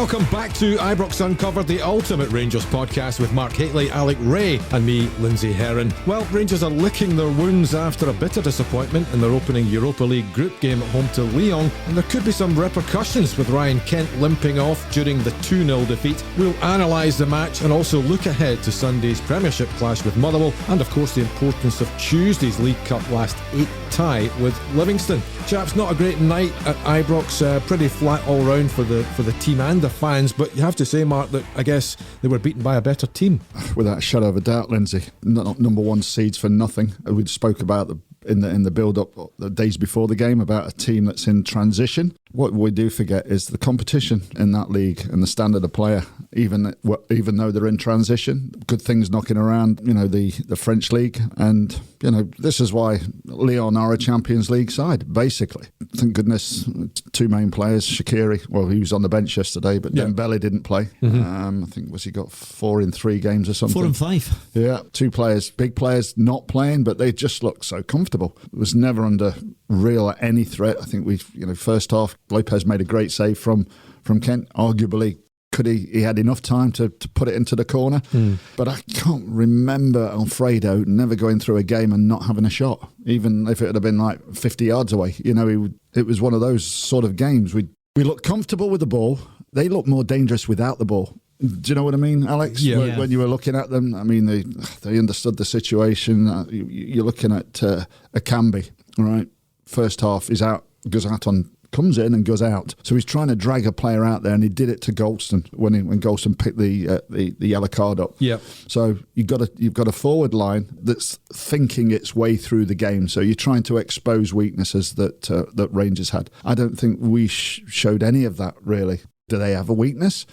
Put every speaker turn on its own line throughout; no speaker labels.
Welcome back to Ibrox Uncovered, the ultimate Rangers podcast with Mark Haitley, Alec Ray and me, Lindsay Heron. Well, Rangers are licking their wounds after a bitter disappointment in their opening Europa League group game at home to Lyon, and there could be some repercussions with Ryan Kent limping off during the 2-0 defeat. We'll analyse the match and also look ahead to Sunday's Premiership clash with Motherwell and, of course, the importance of Tuesday's League Cup last 8 tie with Livingston. Chaps, not a great night at Ibrox, pretty flat all round for the team and the fans, but you have to say, Mark, that I guess they were beaten by a better team.
Without a shadow of a doubt, Lindsay. Not number one seeds for nothing. We spoke about in the build-up the days before the game about a team that's in transition. What we do forget is the competition in that league and the standard of player, even though they're in transition. Good things knocking around, the French league. And, this is why Lyon are a Champions League side, basically. Thank goodness, two main players, Shaqiri, well, he was on the bench yesterday, but Dembele didn't play. I think, he got 4 in 3 games or something?
4 and 5.
Yeah, 2 players, big players not playing, but they just looked so comfortable. It was never under real any threat. I think first half, Lopez made a great save from Kent. Arguably, he had enough time to put it into the corner. But I can't remember Alfredo never going through a game and not having a shot, even if it had been like 50 yards away. It was one of those sort of games. We looked comfortable with the ball. They looked more dangerous without the ball. Do you know what I mean, Alex?
Yeah.
When you were looking at them, I mean, they understood the situation. You're looking at Akambi, right? First half is out, goes out on, comes in and goes out. So he's trying to drag a player out there, and he did it to Golston when Golston picked the yellow card up.
Yeah.
So you've got a forward line that's thinking its way through the game. So you're trying to expose weaknesses that Rangers had. I don't think we showed any of that really. Do they have a weakness?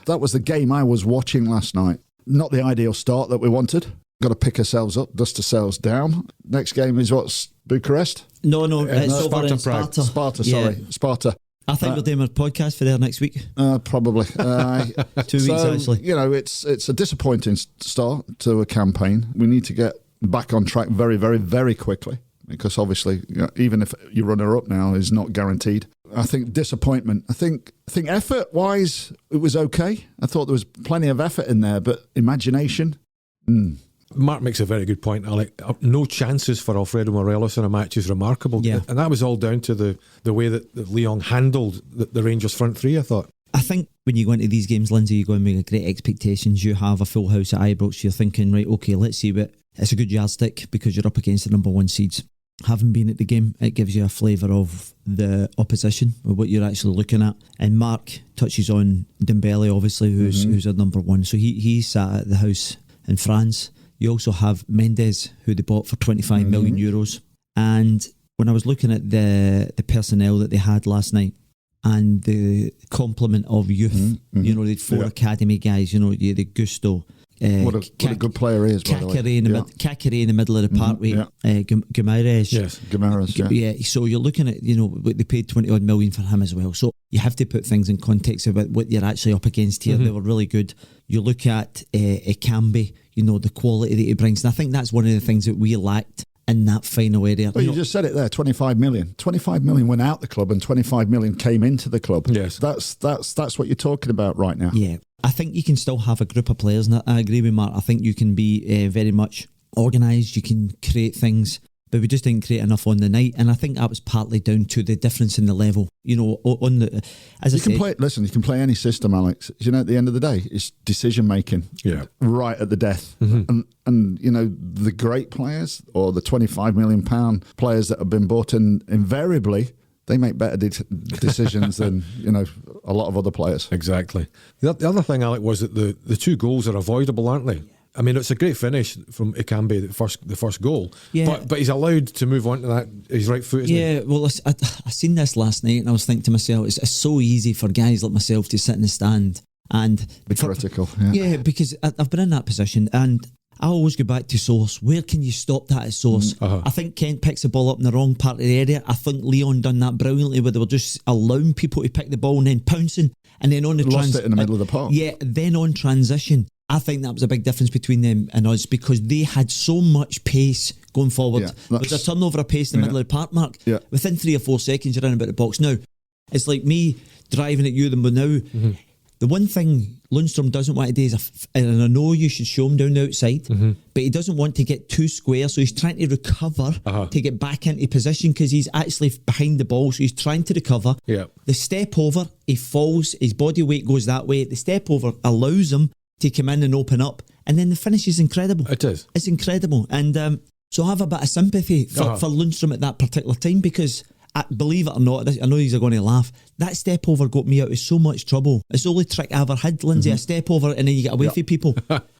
That was the game I was watching last night. Not the ideal start that we wanted. Got to pick ourselves up, dust ourselves down. Next game is what's Bucharest?
No, it's over in Sparta.
Sparta.
I think we're doing a podcast for there next week.
Probably.
2 weeks, actually.
It's a disappointing start to a campaign. We need to get back on track very, very, very quickly, because obviously, even if your runner-up now is not guaranteed. I think disappointment. I think effort-wise, it was okay. I thought there was plenty of effort in there, but imagination...
Mark makes a very good point, Alec. No chances for Alfredo Morelos in a match is remarkable.
Yeah.
And that was all down to the way that Lyon handled the Rangers front three, I thought.
I think when you go into these games, Lindsay, you go in with great expectations. You have a full house at Ibrox. You're thinking, right, okay, let's see, but it's a good yardstick because you're up against the number one seeds. Having been at the game, it gives you a flavour of the opposition, or what you're actually looking at. And Mark touches on Dembele, obviously, who's a number one. So he sat at the house in France. You also have Mendes, who they bought for 25 million euros. And when I was looking at the personnel that they had last night and the complement of youth, they had 4 academy guys, you had Gusto.
What a good player he is, by the way.
Kakary in the middle of the park with Guimaraes.
Yes, Guimaraes,
yeah. So you're looking at, they paid 20 odd million for him as well. So you have to put things in context about what you're actually up against here. They were really good. You look at Akambi, the quality that he brings. And I think that's one of the things that we lacked in that final area.
Well, you just said it there, 25 million. 25 million went out the club and 25 million came into the club.
Yes.
That's what you're talking about right now.
Yeah. I think you can still have a group of players, and I agree with Mark. I think you can be very much organised, you can create things, but we just didn't create enough on the night, and I think that was partly down to the difference in the level. You
can play any system, Alex. At the end of the day, it's decision making.
Yeah.
Right at the death. And the great players, or the £25 million players that have been bought in, invariably, they make better decisions than a lot of other players.
Exactly. The other thing, Alec, was that the 2 goals are avoidable, aren't they? I mean, it's a great finish from Akambi, the first goal. Yeah. But he's allowed to move on to that his right foot, isn't he?
Yeah. Well, I seen this last night, and I was thinking to myself, it's so easy for guys like myself to sit in the stand and
be critical.
Yeah, because I've been in that position, and I always go back to source. Where can you stop that at source? I think Kent picks the ball up in the wrong part of the area. I think Lyon done that brilliantly, where they were just allowing people to pick the ball and then pouncing, and then on the
lost it in the middle of the park.
Yeah, then on transition. I think that was a big difference between them and us, because they had so much pace going forward.
Yeah,
there was a turnover of pace in the middle of the park, Mark. Yeah. Within 3 or 4 seconds, you're in about the box. Now, it's like me driving at you, then but now The one thing Lundstrom doesn't want to do is, and I know you should show him down the outside, but he doesn't want to get too square, so he's trying to recover to get back into position because he's actually behind the ball, so he's trying to recover.
Yeah.
The step over, he falls, his body weight goes that way. The step over allows him to come in and open up, and then the finish is incredible.
It is.
It's incredible. And so I have a bit of sympathy for Lundstrom at that particular time because, believe it or not, I know these are going to laugh, that step over got me out of so much trouble. It's the only trick I ever had, Lindsay, a step over and then you get away from people. But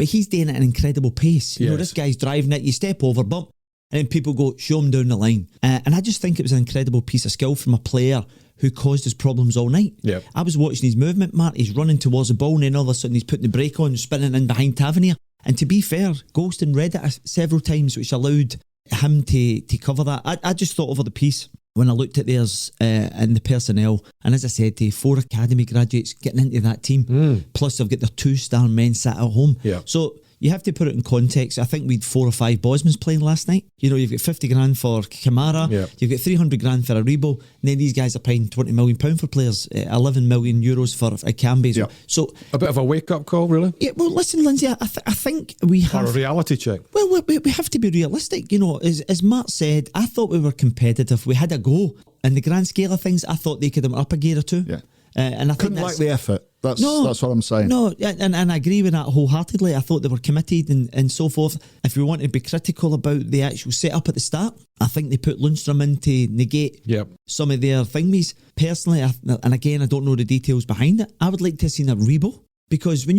he's doing it at an incredible pace. You know, this guy's driving it, you step over, bump, and then people go, show him down the line. And I just think it was an incredible piece of skill from a player who caused us problems all night.
Yep.
I was watching his movement, Mark, he's running towards the ball and then all of a sudden he's putting the brake on, spinning in behind Tavernier. And to be fair, Golston read it several times, which allowed him to cover that. I just thought over the piece when I looked at theirs and the personnel, and as I said, 4 academy graduates getting into that team, plus they've got their 2-star men sat at home.
Yeah.
So you have to put it in context. I think we had 4 or 5 Bosmans playing last night. You know, you've got 50 grand for Kamara, you've got 300 grand for Aribo, and then these guys are paying £20 million for players, 11 million euros for Akambi.
Yeah.
So
a bit of a wake-up call, really?
Yeah, well, listen, Lindsay, I think we have...
Or a reality check.
Well, we have to be realistic. You know, as Mark said, I thought we were competitive. We had a go. In the grand scale of things, I thought they could have been up a gear or two.
Yeah.
And I
couldn't
think
like the effort. That's what I'm saying.
No, and I agree with that wholeheartedly. I thought they were committed and so forth. If we want to be critical about the actual setup at the start, I think they put Lundstrom in to negate some of their thingies. Personally, and again, I don't know the details behind it, I would like to have seen a Rebo, because when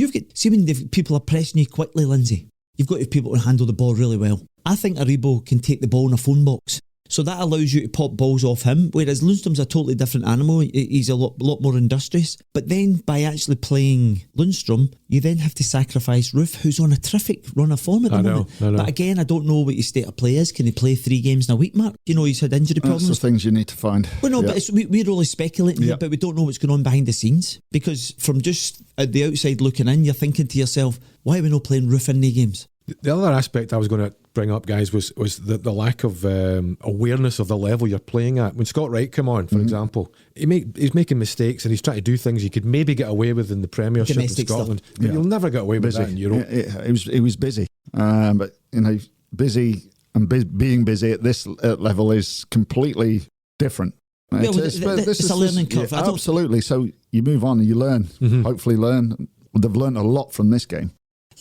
people are pressing you quickly, Lindsay, you've got to have people who handle the ball really well. I think Aribo can take the ball in a phone box. So that allows you to pop balls off him, whereas Lundstrom's a totally different animal. He's a lot more industrious. But then by actually playing Lundstrom, you then have to sacrifice Roof, who's on a terrific run of form at the moment.
I know.
But again, I don't know what his state of play is. Can he play 3 games in a week, Mark? You know, he's had injury problems.
That's the things you need to find.
Well, no, but we're only speculating here, but we don't know what's going on behind the scenes. Because from just at the outside looking in, you're thinking to yourself, why are we not playing Roof in the games?
The other aspect I was going to bring up, guys, was the lack of awareness of the level you're playing at. When Scott Wright came on, for example, he's making mistakes and he's trying to do things you could maybe get away with in the Premiership
Domestic
in Scotland. But you'll never get away with that in Europe.
He was busy. But, you know, busy and being busy at this level is completely different.
It's a learning curve.
Yeah, absolutely. So you move on and you learn, hopefully learn. They've learned a lot from this game.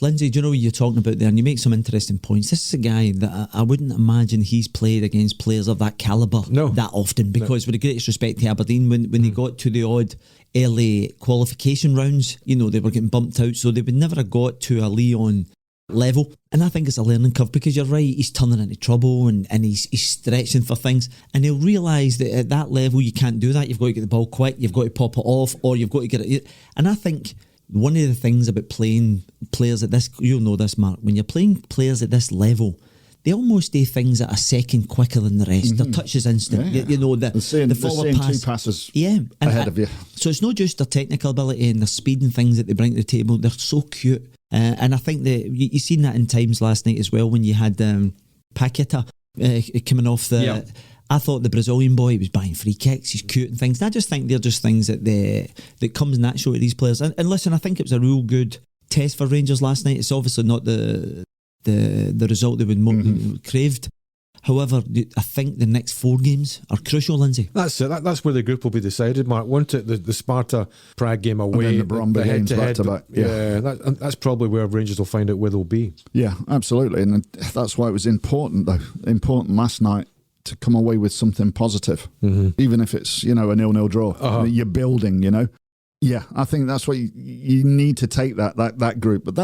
Lindsay, do you know what you're talking about there? And you make some interesting points. This is a guy that I wouldn't imagine he's played against players of that calibre that often, because with the greatest respect to Aberdeen, when they got to the odd early qualification rounds, you know, they were getting bumped out, so they would never have got to a Lyon level. And I think it's a learning curve, because you're right, he's turning into trouble and he's stretching for things, and he'll realise that at that level you can't do that. You've got to get the ball quick, you've got to pop it off, or you've got to get it. And I think one of the things about playing players at this, you'll know this, Mark, when you're playing players at this level, they almost do things at a second quicker than the rest. Their touch is instant. You know, the forward pass.
2 passes
ahead
of you. So
it's not just their technical ability and their speed and things that they bring to the table. They're so cute. And I think that you've seen that in times last night as well, when you had Paqueta coming off the... I thought the Brazilian boy was buying free kicks, he's cute and things. And I just think they're just things that comes natural to these players. And listen, I think it was a real good test for Rangers last night. It's obviously not the result they would craved. However, I think the next 4 games are crucial, Lindsay.
That's it. That's where the group will be decided, Mark. Won't it? The Sparta Prague game away,
and then the Bromby games back to back.
Yeah, that's probably where Rangers will find out where they'll be.
Yeah, absolutely. And that's why it was important last night to come away with something positive, even if it's, you know, a 0-0 draw. You're building, you know. Yeah, I think that's what you need to take that group. But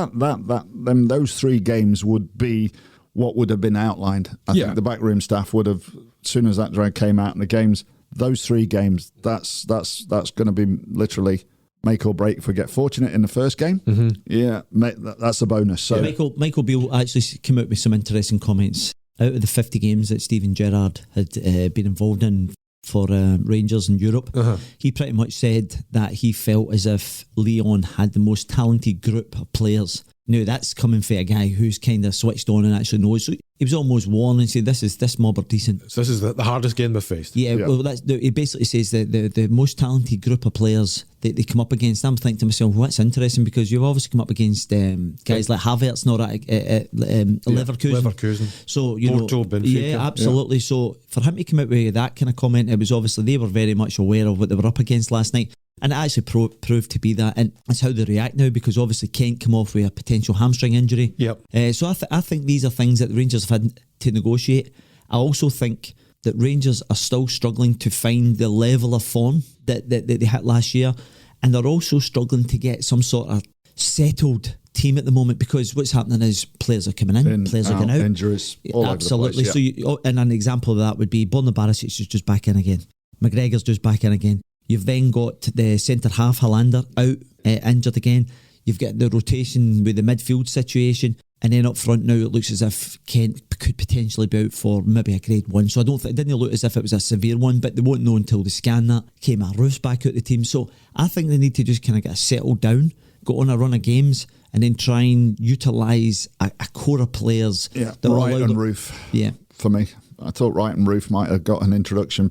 those 3 games would be what would have been outlined. I think the backroom staff would have, as soon as that drag came out in the games, those 3 games, that's going to be literally make or break if we get fortunate in the first game. Yeah, that's a bonus. So
Michael Beale actually came out with some interesting comments. Out of the 50 games that Steven Gerrard had been involved in for Rangers in Europe, he pretty much said that he felt as if Lyon had the most talented group of players. Now that's coming from a guy who's kind of switched on and actually knows. So he was almost warned and said, this mob are decent.
So this is the hardest game they've faced.
Yeah. Well, he basically says that the most talented group of players that they come up against. I'm thinking to myself, well, that's interesting, because you've obviously come up against guys like Havertz and all that at Leverkusen. So
Porto, Benfica.
Yeah, absolutely. Yeah. So for him to come out with that kind of comment, it was obviously they were very much aware of what they were up against last night. And it actually proved to be that, and that's how they react now, because obviously Kent come off with a potential hamstring injury.
Yep.
So I think these are things that the Rangers have had to negotiate. I also think that Rangers are still struggling to find the level of form that they had last year, and they're also struggling to get some sort of settled team at the moment, because what's happening is players are coming in, players are going out,
injuries all
absolutely.
over the place,
So and an example of that would be Borna Barisic is just back in again. McGregor's just back in again. You've then got the centre half Hollander out, injured again. You've got the rotation with the midfield situation, and then up front now it looks as if Kent could potentially be out for maybe a grade 1. So it didn't look as if it was a severe one, but they won't know until they scan that. Kemar Roof's back out the team. So I think they need to just kind of get settled down, go on a run of games, and then try and utilise a core of players.
Yeah, Wright and Roof.
Yeah,
for me, I thought Wright and Roof might have got an introduction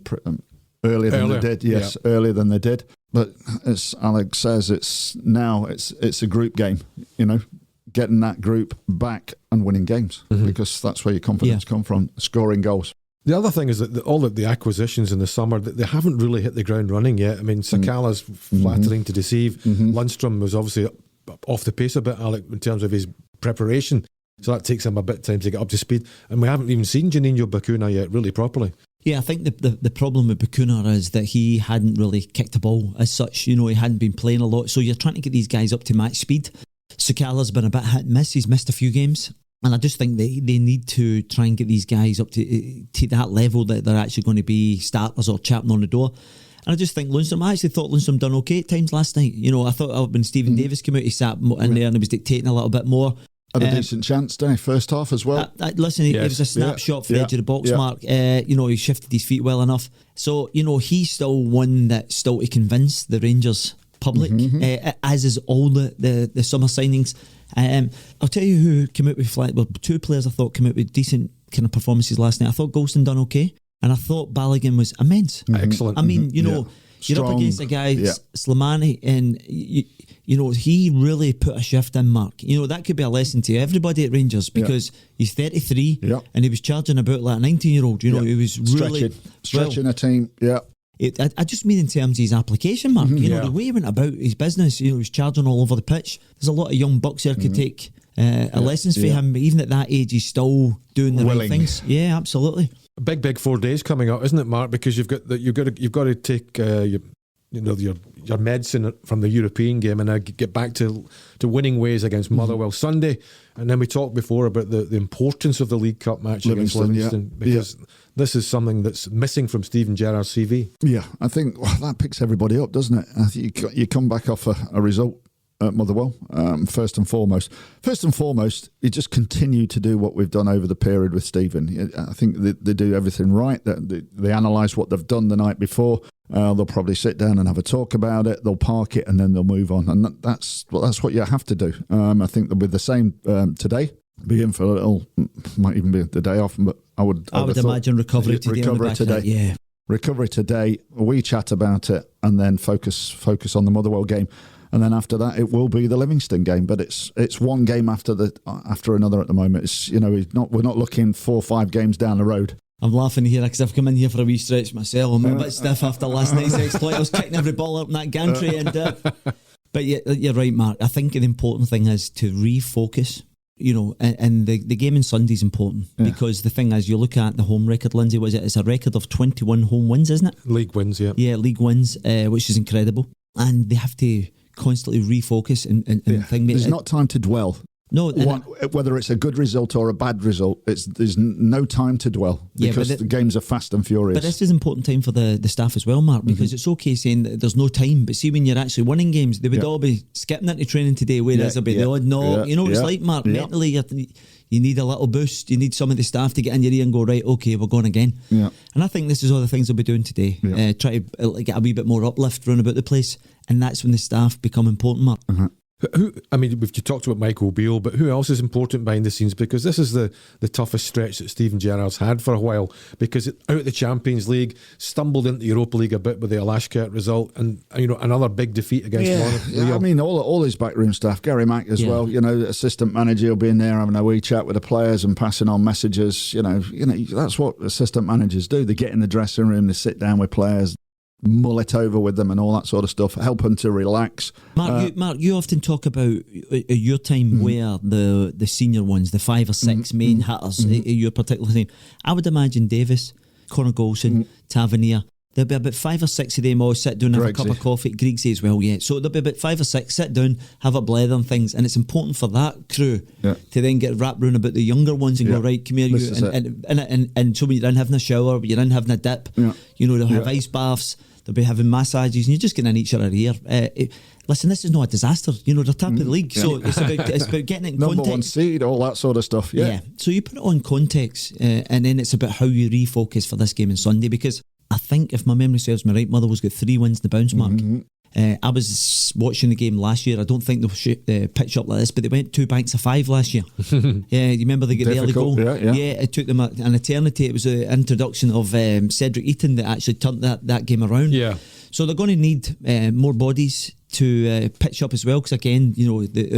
earlier than they did. Yes, earlier than they did. But as Alex says, it's a group game. Getting that group back and winning games, because that's where your confidence comes from, scoring goals.
The other thing is that all of the acquisitions in the summer, they haven't really hit the ground running yet. I mean, Sakala's flattering to deceive. Lundstrom was obviously off the pace a bit, Alec, in terms of his preparation. So that takes him a bit of time to get up to speed. And we haven't even seen Juninho Bacuna yet, really properly.
Yeah, I think the problem with Bacuna is that he hadn't really kicked a ball as such. He hadn't been playing a lot. So you're trying to get these guys up to match speed. Sakala's been a bit hit and miss. He's missed a few games. And I just think they need to try and get these guys up to that level that they're actually going to be starters or chapping on the door. And I just think I actually thought Lundstrom done okay at times last night. I thought when Stephen Davis came out, he sat in there and he was dictating a little bit more.
Had a decent chance, didn't he? First half as well.
Listen, it was a snapshot for the edge of the box, Mark. He shifted his feet well enough. So, he's still one that's still to convince the Rangers public, as is all the summer signings. I'll tell you who came out with two players I thought came out with decent kind of performances last night. I thought Golston done okay, and I thought Balogun was immense.
Excellent.
I mean, you're up against a guy, Slimani, and he really put a shift in, Mark. That could be a lesson to everybody at Rangers, because he's 33 and he was charging about like a 19-year-old. He was really
stretching a team. Yeah.
I just mean in terms of his application, Mark. The way he went about his business, he was charging all over the pitch. There's a lot of young bucks there could take lessons for him. Even at that age, he's still doing the right things. Yeah, absolutely.
A big 4 days coming up, isn't it, Mark? Because you've got to take your medicine from the European game and get back to winning ways against Motherwell Sunday. And then we talked before about the importance of the League Cup match against Livingston, because this is something that's missing from Steven Gerrard's CV.
Yeah, I think that picks everybody up, doesn't it? I think you come back off a result at Motherwell, first and foremost. First and foremost, you just continue to do what we've done over the period with Stephen. I think they do everything right. They analyse what they've done the night before. They'll probably sit down and have a talk about it. They'll park it and then they'll move on. And that's what you have to do. I think they'll be the same today. Be in for a little, might even be the day off, but I would
imagine recovery today.
Recovery today. We chat about it and then focus on the Motherwell game. And then after that, it will be the Livingston game. But it's one game after another at the moment. We're not looking 4 or 5 games down the road.
I'm laughing here because I've come in here for a wee stretch myself. I'm a bit stiff after last night's exploit. I was kicking every ball up in that gantry. But you're right, Mark. I think the important thing is to refocus. And the game on Sunday is important because the thing is, you look at the home record, Lindsay, it's a record of 21 home wins, isn't it?
League wins, yeah.
Yeah, league wins, which is incredible. And they have to constantly refocus and think.
There's not time to dwell.
No,
whether it's a good result or a bad result, there's no time to dwell because the games are fast and furious.
But this is an important time for the staff as well, Mark, because it's okay saying that there's no time, but see when you're actually winning games, they would all be skipping into training today, whereas there'll be the odd knock. It's like, Mark, mentally you need a little boost, you need some of the staff to get in your ear and go, right, okay, we're going again. And I think this is all the things they'll be doing today. Try to get a wee bit more uplift round about the place, and that's when the staff become important, Mark.
I mean, we've talked about Michael Beale, but who else is important behind the scenes? Because this is the toughest stretch that Steven Gerrard's had for a while. Because out of the Champions League, stumbled into the Europa League a bit with the Alashkert result, and another big defeat against Lyon.
Yeah, I mean, all his backroom staff, Gary Mack as well. Assistant manager will be in there having a wee chat with the players and passing on messages. That's what assistant managers do. They get in the dressing room, they sit down with players, mull it over with them and all that sort of stuff, help them to relax.
Mark, you often talk about your time where the senior ones, the 5 or 6 main hitters, your particular team. I would imagine Davis, Conor Golson, Tavernier, there'll be about 5 or 6 of them all sit down and have a cup of coffee. Griggsy as well, yeah. So there'll be about 5 or 6 sit down, have a blather and things, and it's important for that crew to then get wrapped round about the younger ones and go, right, come here, you, and so when you're in having a shower, you're in having a dip, they'll have ice baths, they'll be having massages, and you're just getting in each other's ear. Listen, this is not a disaster. They're top of the league, so it's about getting it in
number
context.
1 seed, all that sort of stuff. Yeah.
So you put it on context, and then it's about how you refocus for this game on Sunday. Because I think, if my memory serves me right, Motherwell's got 3 wins in the bounce mark. I was watching the game last year. I don't think they'll pitch up like this, but they went 2 banks of 5 last year. You remember they got the early goal? Yeah, it took them an eternity. It was the introduction of Cedric Eaton that actually turned that game around.
Yeah.
So they're going to need more bodies to pitch up as well, because again,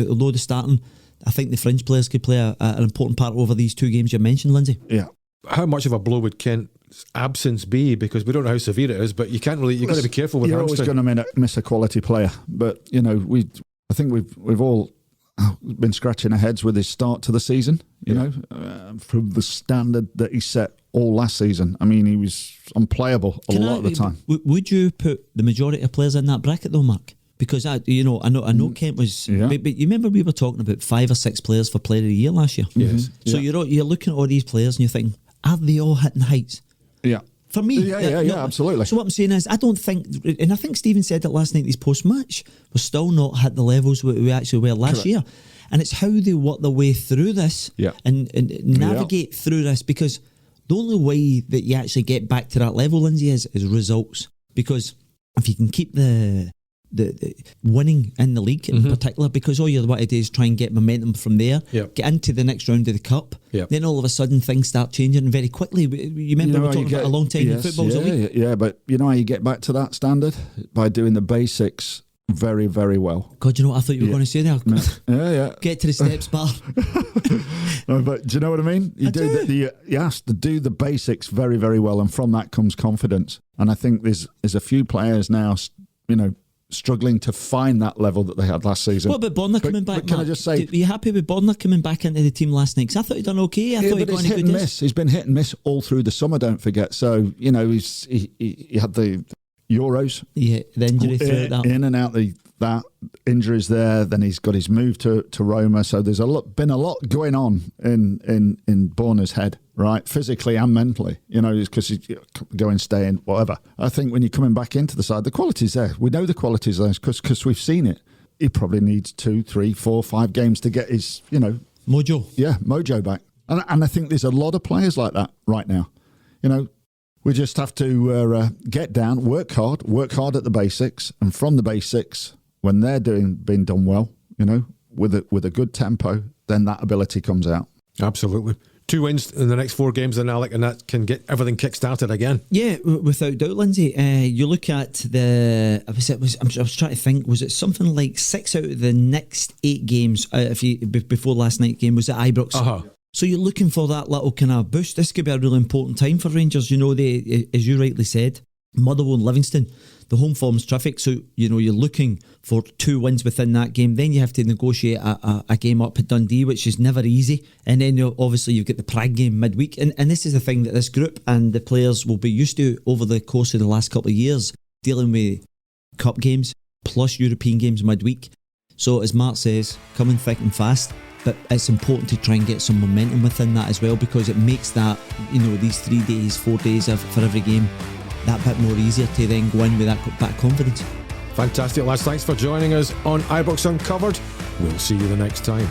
although they're starting, I think the fringe players could play an important part over these 2 games you mentioned, Lindsay.
Yeah.
How much of a blow would Kent's absence be? Because we don't know how severe it is, but you've got to be careful with
You're
hamstring.
always going to miss a quality player, but I think we've all been scratching our heads with his start to the season. From the standard that he set all last season. I mean, he was unplayable a lot of the time.
Would you put the majority of players in that bracket though, Mark? Because I know Kent was, but you remember we were talking about 5 or 6 players for Player of the Year last year.
Yes.
So you're looking at all these players and you're thinking, are they all hitting heights?
Yeah.
For me,
yeah, absolutely.
So what I'm saying is, I don't think, and I think Stephen said it last night in his post-match, we're still not hit the levels we actually were last year. And it's how they work their way through this and navigate through this, because the only way that you actually get back to that level, Lindsay, is results. Because if you can keep the winning in the league in particular, because all you want to do is try and get momentum from there, get into the next round of the cup, then all of a sudden things start changing very quickly. You remember we were talking about a long time in football's a week?
Yeah, but you know how you get back to that standard? By doing the basics very, very well.
God, I thought you were going to say that.
Yeah.
Get to the steps bar.
No, but do you know what I mean? You have to do the basics very, very well, and from that comes confidence. And I think there's a few players now, struggling to find that level that they had last season.
What about Bonner coming back?
But can I just say,
are you happy with Bonner coming back into the team last night? Because I thought he'd done okay. I thought he'd gone
hit and miss. He's been hit and miss all through the summer. Don't forget. So he had the Euros.
Yeah, the injury through that.
In and out that injuries there. Then he's got his move to Roma. So there's been a lot going on in Bonner's head, right? Physically and mentally, because he's going, staying, whatever. I think when you're coming back into the side, the quality's there. We know the quality's there because we've seen it. He probably needs 2, 3, 4, 5 games to get his,
mojo.
Yeah, mojo back. And I think there's a lot of players like that right now. We just have to get down, work hard at the basics, and from the basics, when they're being done well, with a good tempo, then that ability comes out.
Absolutely. 2 wins in the next 4 games then, Alec, and that can get everything kick-started again.
Yeah, without doubt, Lindsay. You look at I was trying to think, was it something like 6 out of the next 8 games, before last night's game, was at Ibrox? So you're looking for that little kind of boost. This could be a really important time for Rangers. They, as you rightly said, Motherwell and Livingston, the home form's terrific. So, you're looking for 2 wins within that game. Then you have to negotiate a game up at Dundee, which is never easy. And then obviously you've got the Prague game midweek. And this is the thing that this group and the players will be used to over the course of the last couple of years, dealing with cup games plus European games midweek. So as Mark says, coming thick and fast. But it's important to try and get some momentum within that as well, because it makes that, these 3 days, 4 days for every game, that bit more easier to then go in with that confidence.
Fantastic, lads. Thanks for joining us on Ibrox Uncovered. We'll see you the next time.